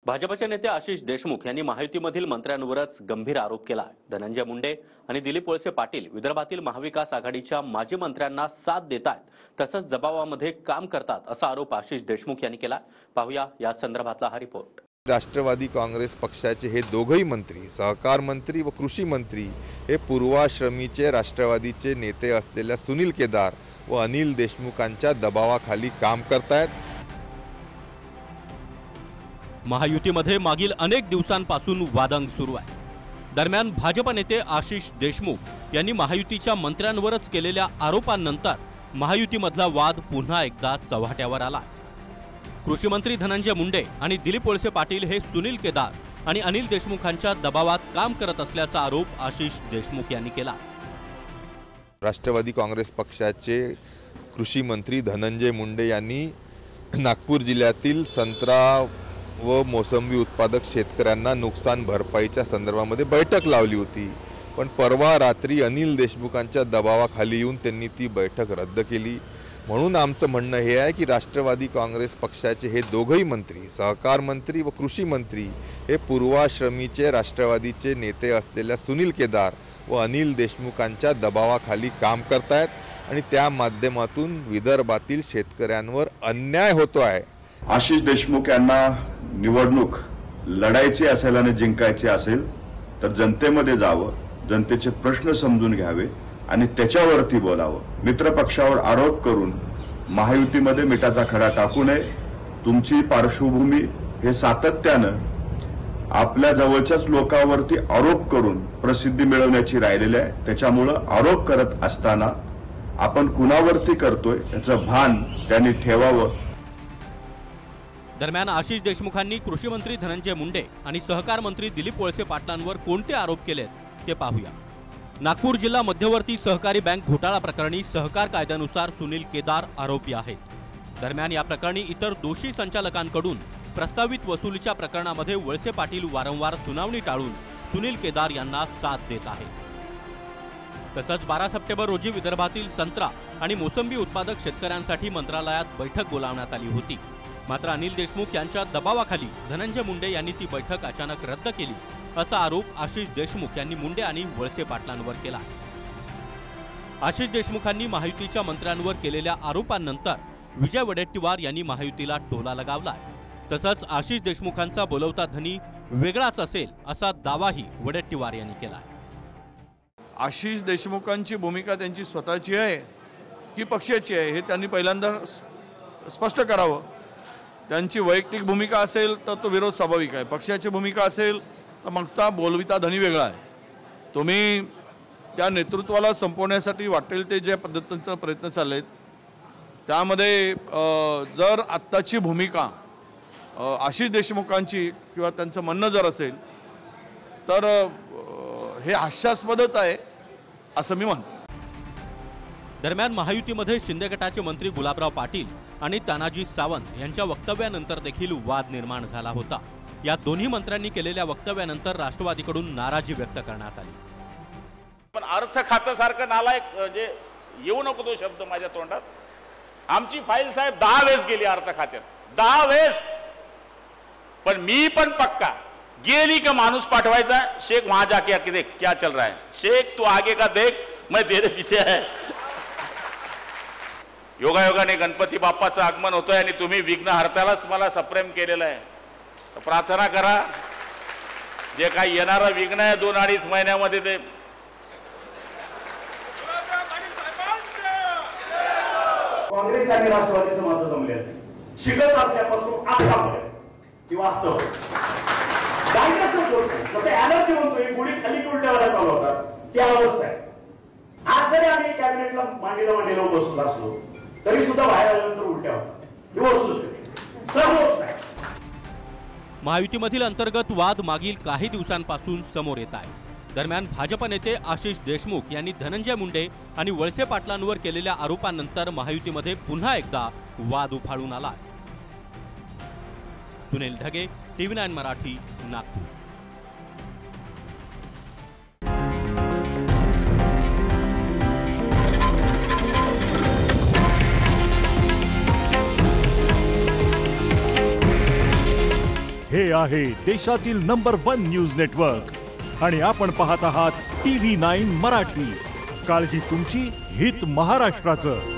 भाजपचे नेते आशिष देशमुख यांनी महायुतीमधील मंत्र्यांवरच गंभीर आरोप केला आहे। धनंजय मुंडे आणि दिलीप वळसे पाटील विदर्भातील महाविकास आघाडीच्या माजी मंत्र्यांना साथ देतात तसंच दबावामध्ये काम करतात असा आरोप आशिष देशमुख यांनी केला। पाहूया या संदर्भातला हा रिपोर्ट। राष्ट्रवादी काँग्रेस पक्षाचे हे दोघही मंत्री, सहकार मंत्री व कृषी मंत्री हे पूर्वाश्रमीचे राष्ट्रवादीचे नेते असलेल्या सुनील केदार व अनिल देशमुखांच्या दबावाखाली काम करतात। महायुतीमध्ये मागील अनेक दिवसांपासून वादंग सुरू आहे। दरम्यान भाजप नेते आशिष देशमुख यांनी महायुतीच्या मंत्र्यांवरच केलेल्या आरोपांनंतर महायुतीमधला वाद पुन्हा एकदा चव्हाट्यावर आला। कृषी मंत्री धनंजय मुंडे आणि दिलीप वळसे पाटील हे सुनील केदार आणि अनिल देशमुखांच्या दबावात काम करत असल्याचा आरोप आशिष देशमुख यांनी केला। राष्ट्रवादी काँग्रेस पक्षाचे कृषी मंत्री धनंजय मुंडे यांनी नागपूर जिल्ह्यातील संत्रा व मोसंबी उत्पादक शेतकऱ्यांना नुकसान भरपाईच्या संदर्भामध्ये बैठक लावली होती, पण परवा रात्री अनिल देशमुखांच्या दबावाखाली येऊन त्यांनी ती बैठक रद्द केली। म्हणून आमचं म्हणणं हे आहे की राष्ट्रवादी काँग्रेस पक्षाचे हे दोघही मंत्री, सहकार मंत्री व कृषी मंत्री हे पूर्वाश्रमीचे राष्ट्रवादीचे नेते असलेल्या सुनील केदार व अनिल देशमुखांच्या दबावाखाली काम करतात आणि त्या माध्यमातून विदर्भातील शेतकऱ्यांवर अन्याय होतो आहे। आशिष देशमुख यांना निवडणूक लढायची असेल आणि जिंकायची असेल तर जनतेमध्ये जावं, जनतेचे प्रश्न समजून घ्यावे आणि त्याच्यावरती बोलावं। मित्रपक्षावर आरोप करून महायुतीमध्ये मिठाचा खडा टाकू नये। तुमची पार्श्वभूमी हे सातत्यानं आपल्या जवळच्याच लोकांवरती आरोप करून प्रसिद्धी मिळवण्याची राहिलेली आहे। त्याच्यामुळे आरोप करत असताना आपण कुणावरती करतोय याचं भान त्यांनी ठेवावं। दरम्यान आशिष देशमुखांनी कृषी मंत्री धनंजय मुंडे आणि सहकार मंत्री दिलीप वळसे पाटलांवर कोणते आरोप केलेत ते पाहूया। नागपूर जिल्हा मध्यवर्ती सहकारी बँक घोटाळा प्रकरणी सहकार कायद्यानुसार सुनील केदार आरोपी आहेत। दरम्यान या प्रकरणी इतर दोषी संचालकांकडून प्रस्तावित वसुलीच्या प्रकरणामध्ये वळसे पाटील वारंवार सुनावणी टाळून सुनील केदार यांना साथ देत आहेत। तसंच 12 सप्टेंबर रोजी विदर्भातील संत्रा आणि मोसंबी उत्पादक शेतकऱ्यांसाठी मंत्रालयात बैठक बोलावण्यात आली होती, मात्र अनिल देशमुख यांच्या दबावाखाली धनंजय मुंडे यांनी ती बैठक अचानक रद्द केली असा आरोप आशिष देशमुख यांनी मुंडे आणि वळसे पाटलांवर केला। आशिष देशमुखांनी महायुतीच्या मंत्र्यांवर केलेल्या आरोपांनंतर विजय वडेट्टीवार यांनी महायुतीला टोला लगावलाय। तसंच आशिष देशमुखांचा बोलवता धनी वेगळाच असेल असा दावाही वडेट्टीवार यांनी केला। आशिष देशमुखांची भूमिका त्यांची स्वतःची आहे की पक्षाची आहे हे त्यांनी पहिल्यांदा स्पष्ट करावं। त्यांची वैयक्तिक भूमिका असेल तर तो विरोध स्वाभाविक आहे, पक्षाची भूमिका असेल तर मागचा बोलविता धनी वेगळा आहे। तुम्ही त्या नेतृत्वाला संपवण्यासाठी वाटेल ते ज्या पद्धतीचा प्रयत्न चालले आहेत त्यामध्ये जर आत्ताची भूमिका आशिष देशमुखांची किंवा त्यांचं म्हणणं जर असेल तर हे हास्यास्पदच आहे असं मी म्हणतो। दरम्यान महायुतीमध्ये शिंदे गटाचे मंत्री गुलाबराव पाटील आणि तानाजी सावंत यांच्या वक्तव्यानंतर देखील वाद निर्माण झाला होता। या दोन्ही मंत्र्यांनी केलेल्या वक्तव्यानंतर राष्ट्रवादीकडून नाराजी व्यक्त करण्यात आली। पण अर्थ खात्यासारखं नालायक म्हणजे येऊ नको तो शब्द माझ्या तोंडात। आमची फाईल साहेब 10 वेळेस गेली अर्थ खात्यात, 10 वेळेस। पण मी पण पक्का गेली का माणूस पाठवायचा, शेख वहां जाके आके देख क्या चल रहा है, शेख तू आगे का देख मैं तेरे पीछे है। योगायोगाने गणपती बाप्पाचं आगमन होतंय आणि तुम्ही विघ्नहर्त्यालाच मला सप्रेम केलेलं आहे, तर प्रार्थना करा जे काही येणारं विघ्न आहे 2-2.5 महिन्यामध्ये ते काँग्रेस आणि राष्ट्रवादीचं माझं जमलेलं नाही। शिकत असल्यापासून आजपर्यंत ती वास्तव जसं एनर्जी म्हणतोय पुढे खाली उलट्यावर चालवतात त्या अवस्था आहे। आज जरी आम्ही कॅबिनेटला मांडीला बसलो असलो तरी सुद्धा बाहेर आल्यानंतर उलट्या होतात, सर्व नाही। महायुतीमधील अंतर्गत वाद मागील काही दिवसांपासून समोर येत आहे। दरम्यान भाजप नेते आशिष देशमुख यांनी धनंजय मुंडे आणि वळसे पाटलांवर केलेल्या आरोपांनंतर महायुतीमध्ये पुन्हा एकदा वाद उफाळून आला। सुनील ढगे, TV9 मराठी, नागपूर। हे हे आहे देशातील नंबर 1 न्यूज नेटवर्क आणि आपण पाहत आहात TV9 मराठी. काळजी तुमची, हित महाराष्ट्राचं.